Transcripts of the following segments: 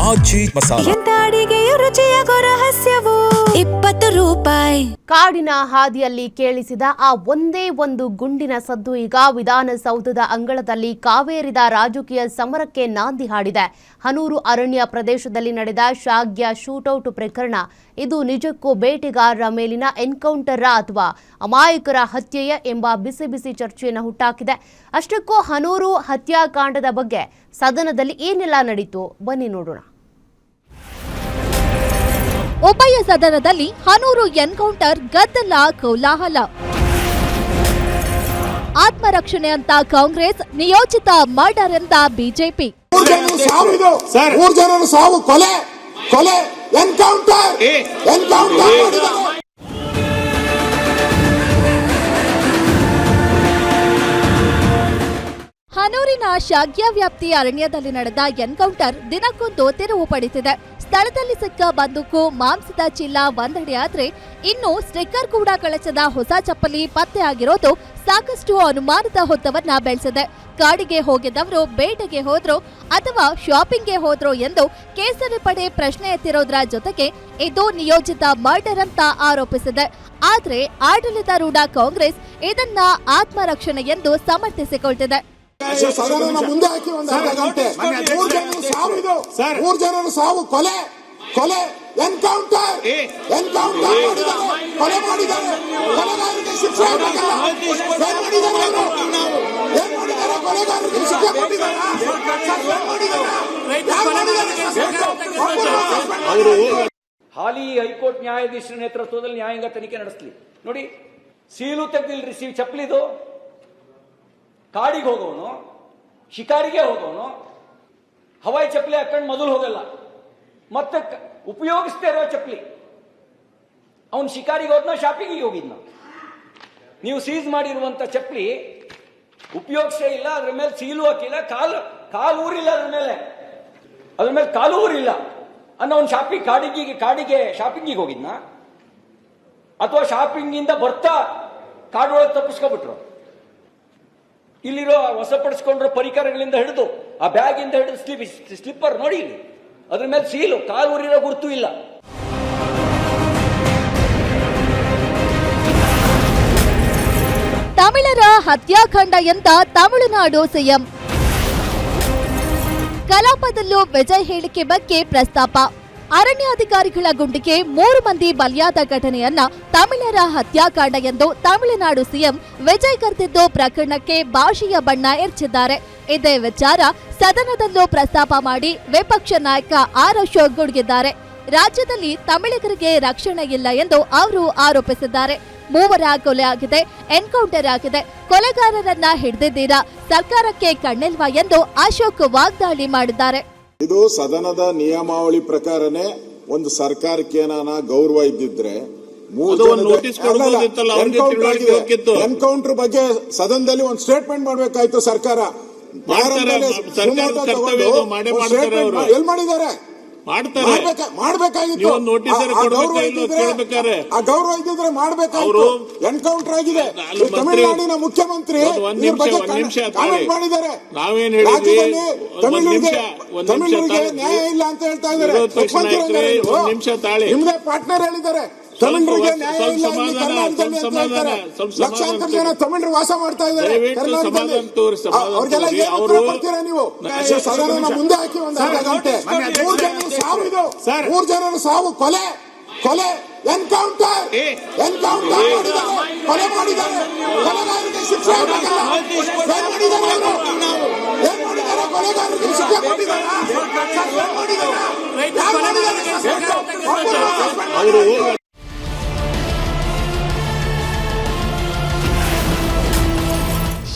ಆಜಿ ಮಸಾಲ. ಎಂತ ಅಡಿಗೆಯ ರುಚಿಯಾಗೋ ರಹಸ್ಯವು 20 ರೂಪಾಯಿ. ಕಾಡಿನ ಹಾದಿಯಲ್ಲಿ ಕೇಳಿಸಿದ ಆ ಒಂದೇ ಒಂದು ಗುಂಡಿನ ಸದ್ದು ಈಗ ವಿಧಾನಸೌಧದ ಅಂಗಳದಲ್ಲಿ ಕಾವೇರಿದ ರಾಜಕೀಯ ಸಮರಕ್ಕೆ ನಾಂದಿ ಹಾಡಿದೆ. ಹನೂರು ಅರಣ್ಯ ಪ್ರದೇಶದಲ್ಲಿ ನಡೆದ ಶಾಗ್ಯ ಶೂಟೌಟ್ ಪ್ರಕರಣ ಇದು ನಿಜಕ್ಕೂ ಬೇಟೆಗಾರರ ಮೇಲಿನ ಎನ್ಕೌಂಟರ್ ಅಥವಾ ಅಮಾಯಕರ ಹತ್ಯೆಯ ಎಂಬ ಬಿಸಿ ಬಿಸಿ ಚರ್ಚೆಯನ್ನು ಹುಟ್ಟಾಕಿದೆ. ಅಷ್ಟಕ್ಕೂ ಹನೂರು ಹತ್ಯಾಕಾಂಡದ ಬಗ್ಗೆ ಸದನದಲ್ಲಿ ಏನೆಲ್ಲ ನಡೀತು ಬನ್ನಿ ನೋಡೋಣ. ಉಭಯ ಸದನದಲ್ಲಿ ಹನೂರು ಎನ್ಕೌಂಟರ್ ಗದ್ದಲ ಕೋಲಾಹಲ. ಆತ್ಮರಕ್ಷಣೆ ಅಂತ ಕಾಂಗ್ರೆಸ್, ನಿಯೋಜಿತ ಮರ್ಡರ್ ಅಂತ ಬಿಜೆಪಿ. ಮೂರು ಜನರ ಸಾವು ಕೊಲೆ ಕೊಲೆ ಎನ್ಕೌಂಟರ್ ಎನ್ಕೌಂಟರ್. ಹನೂರಿನ ಶಾಗ್ಯ ವ್ಯಾಪ್ತಿ ಅರಣ್ಯದಲ್ಲಿ ನಡೆದ ಎನ್ಕೌಂಟರ್ ದಿನಕ್ಕೊಂದು ತಿರುವು ಪಡೆದಿದೆ. ಸ್ಥಳದಲ್ಲಿ ಸಿಕ್ಕ ಬಂದೂಕು, ಮಾಂಸದ ಚೀಲ ಒಂದೆಡೆ ಆದ್ರೆ ಇನ್ನು ಸ್ಟಿಕ್ಕರ್ ಕೂಡ ಕಳಚದ ಹೊಸ ಚಪ್ಪಲಿ ಪತ್ತೆ ಆಗಿರೋದು ಸಾಕಷ್ಟು ಅನುಮಾನದ ಹೊತ್ತವನ್ನ ಬೆಳೆಸಿದೆ. ಕಾಡಿಗೆ ಹೋಗಿದ್ದವರು ಬೇಟೆಗೆ ಹೋದ್ರೋ ಅಥವಾ ಶಾಪಿಂಗ್ಗೆ ಹೋದ್ರೋ ಎಂದು ಕೇಸರಿ ಪಡೆ ಪ್ರಶ್ನೆ ಎತ್ತಿರೋದ್ರ ಜೊತೆಗೆ ಇದು ನಿಯೋಜಿತ ಮರ್ಡರ್ ಅಂತ ಆರೋಪಿಸಿದೆ. ಆದ್ರೆ ಆಡಳಿತಾರೂಢ ಕಾಂಗ್ರೆಸ್ ಇದನ್ನ ಆತ್ಮರಕ್ಷಣೆ ಎಂದು ಸಮರ್ಥಿಸಿಕೊಳ್ತಿದೆ. ಸದನ ಮುಂದೆ ಹಾಕಿ ಒಂದು ಅರ್ಧ ಗಂಟೆ ಮೂರು ಜನರ ಸಾವು ಕೊಲೆ ಕೊಲೆ ಎನ್ಕೌಂಟರ್ ಎನ್ಕೌಂಟರ್ ಕೊಲೆ ಮಾಡಿದ್ದಾರೆ. ಕೊಲೆಗಾರರಿಗೆ ಶಿಕ್ಷೆ ಆಗಬೇಕಲ್ಲ. ಏನ್ ಮಾಡಿದ್ದಾರೆ ಅವರು? ಏನ್ ಮಾಡಿದ್ದಾರೆ? ಕೊಲೆಗಾರರಿಗೆ ಶಿಕ್ಷೆ ಕೊಟ್ಟಿದ್ದಾರೆ. ಹಾಲಿ ಹೈಕೋರ್ಟ್ ನ್ಯಾಯಾಧೀಶರ ನೇತೃತ್ವದಲ್ಲಿ ನ್ಯಾಯಾಂಗ ತನಿಖೆ ನಡೆಸಲಿ. ನೋಡಿ, ಸೀಲು ತೆಗೆದಿಲ್ರಿ, ಚಪ್ಪಲಿದು. ಕಾಡಿಗೆ ಹೋಗೋನು, ಶಿಕಾರಿಗೆ ಹೋಗೋನು ಹವಾಯಿ ಚಪ್ಪಲಿ ಹಾಕೊಂಡು ಮೊದಲು ಹೋಗಲ್ಲ, ಮತ್ತೆ ಉಪಯೋಗಿಸ್ತಾ ಇರೋ ಚಪ್ಪಲಿ. ಅವನು ಶಿಕಾರಿಗೆ ಹೋದ್ನ, ಶಾಪಿಂಗಿಗೆ ಹೋಗಿದ್ನ. ನೀವು ಸೀಸ್ ಮಾಡಿರುವಂತ ಚಪ್ಪಲಿ ಉಪಯೋಗಿಸೇ ಇಲ್ಲ, ಅದ್ರ ಮೇಲೆ ಸೀಲು ಹಾಕಿಲ್ಲ, ಕಾಲು ಊರಿಲ್ಲ, ಅದ್ರ ಮೇಲೆ ಕಾಲು ಊರಿಲ್ಲ ಅನ್ನೋ ಅವ್ನು ಕಾಡಿಗೆ ಶಾಪಿಂಗಿಗೆ ಹೋಗಿದ್ನ, ಅಥವಾ ಶಾಪಿಂಗಿಂದ ಬರ್ತಾ ಕಾಡೊಳಗೆ ತಪ್ಪಿಸ್ಕೊಬಿಟ್ರು. ಇಲ್ಲಿರೋ ವಶಪಡಿಸಿಕೊಂಡಿರೋ ಪರಿಕರಗಳಿಂದ ಹಿಡಿದು ಆ ಬ್ಯಾಗ್ ಇಂದ ಹಿಡಿದು ಸ್ಲಿಪ್ಪರ್ ನೋಡಿ, ಇಲ್ಲಿ ಅದ್ರ ಮೇಲೆ ಸೀಲು, ಕಾಲು ಊರಿರೋ ಗುರುತು ಇಲ್ಲ. ತಮಿಳರ ಹತ್ಯಾಕಾಂಡ ಎಂದ ತಮಿಳುನಾಡು ಸಿಎಂ. ಕಲಾಪದಲ್ಲೂ ವಿಜಯ್ ಹೇಳಿಕೆ ಬಗ್ಗೆ ಪ್ರಸ್ತಾಪ. ಅರಣ್ಯಾಧಿಕಾರಿಗಳ ಗುಂಡಿಗೆ 3 ಮಂದಿ ಬಲಿಯಾದ ಘಟನೆಯನ್ನ ತಮಿಳರ ಹತ್ಯಾಕಾಂಡ ಎಂದು ತಮಿಳುನಾಡು ಸಿಎಂ ವಿಜಯ್ ಕರೆದಿದ್ದು ಪ್ರಕರಣಕ್ಕೆ ಭಾಷೆಯ ಬಣ್ಣ ಎರಚಿದ್ದಾರೆ. ಇದೇ ವಿಚಾರ ಸದನದಲ್ಲೂ ಪ್ರಸ್ತಾಪ ಮಾಡಿ ವಿಪಕ್ಷ ನಾಯಕ ಆರ್ ಅಶೋಕ್ ಗುಡುಗಿದ್ದಾರೆ. ರಾಜ್ಯದಲ್ಲಿ ತಮಿಳಿಗರಿಗೆ ರಕ್ಷಣೆ ಇಲ್ಲ ಎಂದು ಅವರು ಆರೋಪಿಸಿದ್ದಾರೆ. 3 ಕೊಲೆ ಆಗಿದೆ, ಎನ್ಕೌಂಟರ್ ಆಗಿದೆ, ಕೊಲೆಗಾರರನ್ನ ಹಿಡಿದಿದ್ದೀರಾ, ಸರ್ಕಾರಕ್ಕೆ ಕಣ್ಣಿಲ್ವಾ ಎಂದು ಅಶೋಕ್ ವಾಗ್ದಾಳಿ ಮಾಡಿದ್ದಾರೆ. ಇದು ಸದನದ ನಿಯಮಾವಳಿ ಪ್ರಕಾರನೇ ಒಂದು ಸರ್ಕಾರಕ್ಕೆ ಏನಾನ ಗೌರವ ಇದ್ದಿದ್ರೆ ಎನ್ಕೌಂಟರ್ ಬಗ್ಗೆ ಸದನದಲ್ಲಿ ಒಂದು ಸ್ಟೇಟ್ಮೆಂಟ್ ಮಾಡಬೇಕಾಯ್ತು ಸರ್ಕಾರ. ಎಲ್ ಮಾಡಿದ್ದಾರೆ ಮಾಡ್ಬೇಕಾಗಿತ್ತು. ಆ ಗೌರವ ಇದ್ದಿದ್ರೆ ಮಾಡ್ಬೇಕಾಗಿತ್ತು. ಎನ್ಕೌಂಟರ್ ಆಗಿದೆ. ತಮಿಳುನಾಡಿನ ಮುಖ್ಯಮಂತ್ರಿ ಕಾಮೆಂಟ್ ಮಾಡಿದ್ದಾರೆ. ರಾಜ್ಯದಲ್ಲಿ ತಮಿಳರಿಗೆ ನ್ಯಾಯ ಇಲ್ಲ ಅಂತ ಹೇಳ್ತಾ ಇದ್ದಾರೆ. ನಿಮ್ದೇ ಪಾರ್ಟ್ನರ್ ಹೇಳಿದ್ದಾರೆ ತಮಿಳರಿಗೆ ನ್ಯಾಯ ಇಲ್ಲ ಕರ್ನಾಟಕದಲ್ಲಿ ಅಂತ ಹೇಳ್ತಾರೆ. ಲಕ್ಷಾಂತರ ಜನ ತಮಿಳರು ವಾಸ ಮಾಡ್ತಾ ಇದ್ದಾರೆ ಕರ್ನಾಟಕದಲ್ಲಿ. ಅವ್ರಿಗೆಲ್ಲ ಏನು ಕೊಡ್ತೀರಾ ನೀವು? ಸದನ ಮುಂದೆ ಹಾಕಿ ಒಂದು ಅರ್ಧ ಗಂಟೆ. ಮೂರು ಜನರ ಸಾವು ಕೊಲೆ ಕೊಲೆ ಎನ್ಕೌಂಟರ್ ಎನ್ಕೌಂಟರ್ ಮಾಡಿದ್ದಾರೆ. ಕೊಲೆ ಮಾಡಿದ್ದಾರೆ. ಕೊಲೆಗಾರರಿಗೆ ಶಿಕ್ಷೆ ಆಗಬೇಕಲ್ಲ. ಏನ್ ಮಾಡಿದ್ದಾರೆ ಅವರು? ಏನ್ ಮಾಡಿದ್ದಾರೆ? ಕೊಲೆಗಾರರಿಗೆ ಶಿಕ್ಷೆ ಕೊಟ್ಟಿದ್ದಾರೆ.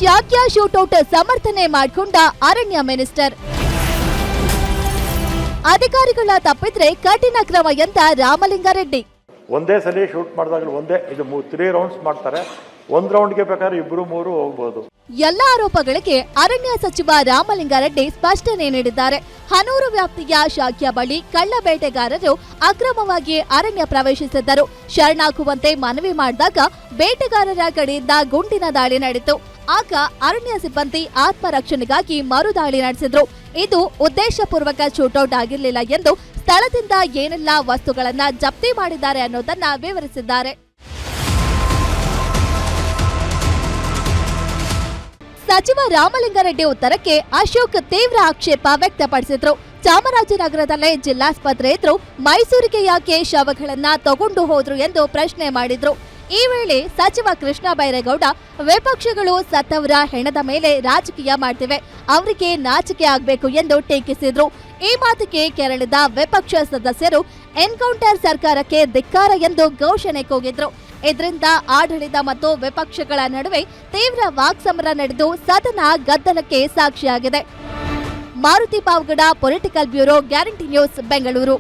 ಶಾಗ್ಯ ಶೂಟೌಟ್ ಸಮರ್ಥನೆ ಮಾಡಿಕೊಂಡ ಅರಣ್ಯ ಮಿನಿಸ್ಟರ್. ಅಧಿಕಾರಿಗಳ ತಪ್ಪಿದ್ರೆ ಕಠಿಣ ಕ್ರಮ ಎಂದ ರಾಮಲಿಂಗಾರೆಡ್ಡಿ. ಒಂದೇ ಸಲ ಶೂಟ್ ಮಾಡಿದಾಗಲೂ ಒಂದೇ ಇದು 3 ರೌಂಡ್ಸ್ ಮಾಡ್ತಾರೆ. 1 ರೌಂಡ್ಗೆ ಬೇಕಾದ್ರೆ 2-3 ಹೋಗಬಹುದು. ಎಲ್ಲ ಆರೋಪಗಳಿಗೆ ಅರಣ್ಯ ಸಚಿವ ರಾಮಲಿಂಗಾರೆಡ್ಡಿ ಸ್ಪಷ್ಟನೆ ನೀಡಿದ್ದಾರೆ. ಹನೂರು ವ್ಯಾಪ್ತಿಯ ಶಾಗ್ಯ ಬಳಿ ಕಳ್ಳ ಬೇಟೆಗಾರರು ಅಕ್ರಮವಾಗಿ ಅರಣ್ಯ ಪ್ರವೇಶಿಸಿದ್ದರು. ಶರಣಾಗುವಂತೆ ಮನವಿ ಮಾಡಿದಾಗ ಬೇಟೆಗಾರರ ಕಡೆಯಿಂದ ಗುಂಡಿನ ದಾಳಿ ನಡೆಯಿತು. ಆಗ ಅರಣ್ಯ ಸಿಬ್ಬಂದಿ ಆತ್ಮರಕ್ಷಣೆಗಾಗಿ ಮರುದಾಳಿ ನಡೆಸಿದ್ರು. ಇದು ಉದ್ದೇಶಪೂರ್ವಕ ಶೂಟೌಟ್ ಆಗಿರಲಿಲ್ಲ ಎಂದು ಸ್ಥಳದಿಂದ ಏನೆಲ್ಲ ವಸ್ತುಗಳನ್ನ ಜಪ್ತಿ ಮಾಡಿದ್ದಾರೆ ಅನ್ನೋದನ್ನ ವಿವರಿಸಿದ್ದಾರೆ. ಸಚಿವ ರಾಮಲಿಂಗಾರೆಡ್ಡಿ ಉತ್ತರಕ್ಕೆ ಅಶೋಕ್ ತೀವ್ರ ಆಕ್ಷೇಪ ವ್ಯಕ್ತಪಡಿಸಿದ್ರು. ಚಾಮರಾಜನಗರದಲ್ಲೇ ಜಿಲ್ಲಾಸ್ಪತ್ರೆ ಇದ್ರು, ಮೈಸೂರಿಗೆ ಯಾಕೆ ಶವಗಳನ್ನ ತಗೊಂಡು ಹೋದ್ರು ಎಂದು ಪ್ರಶ್ನೆ ಮಾಡಿದ್ರು. ಈ ವೇಳೆ ಸಚಿವ ಕೃಷ್ಣ ಬೈರೇಗೌಡ, ವಿಪಕ್ಷಗಳು ಸತ್ತವರ ಹೆಣದ ಮೇಲೆ ರಾಜಕೀಯ ಮಾಡ್ತಿವೆ, ಅವರಿಗೆ ನಾಚಿಕೆ ಆಗಬೇಕು ಎಂದು ಟೀಕಿಸಿದ್ರು. ಈ ಮಾತಿಗೆ ಕೆರಳಿದ ವಿಪಕ್ಷ ಸದಸ್ಯರು ಎನ್ಕೌಂಟರ್ ಸರ್ಕಾರಕ್ಕೆ ಧಿಕ್ಕಾರ ಎಂದು ಘೋಷಣೆ ಕೂಗಿದ್ರು. ಇದರಿಂದ ಆಡಳಿತ ಮತ್ತು ವಿಪಕ್ಷಗಳ ನಡುವೆ ತೀವ್ರ ವಾಕ್ಸಮರ ನಡೆದು ಸದನ ಗದ್ದಲಕ್ಕೆ ಸಾಕ್ಷಿಯಾಗಿದೆ. Maruti Pavagada, political bureau, guarantee news, Bengaluru.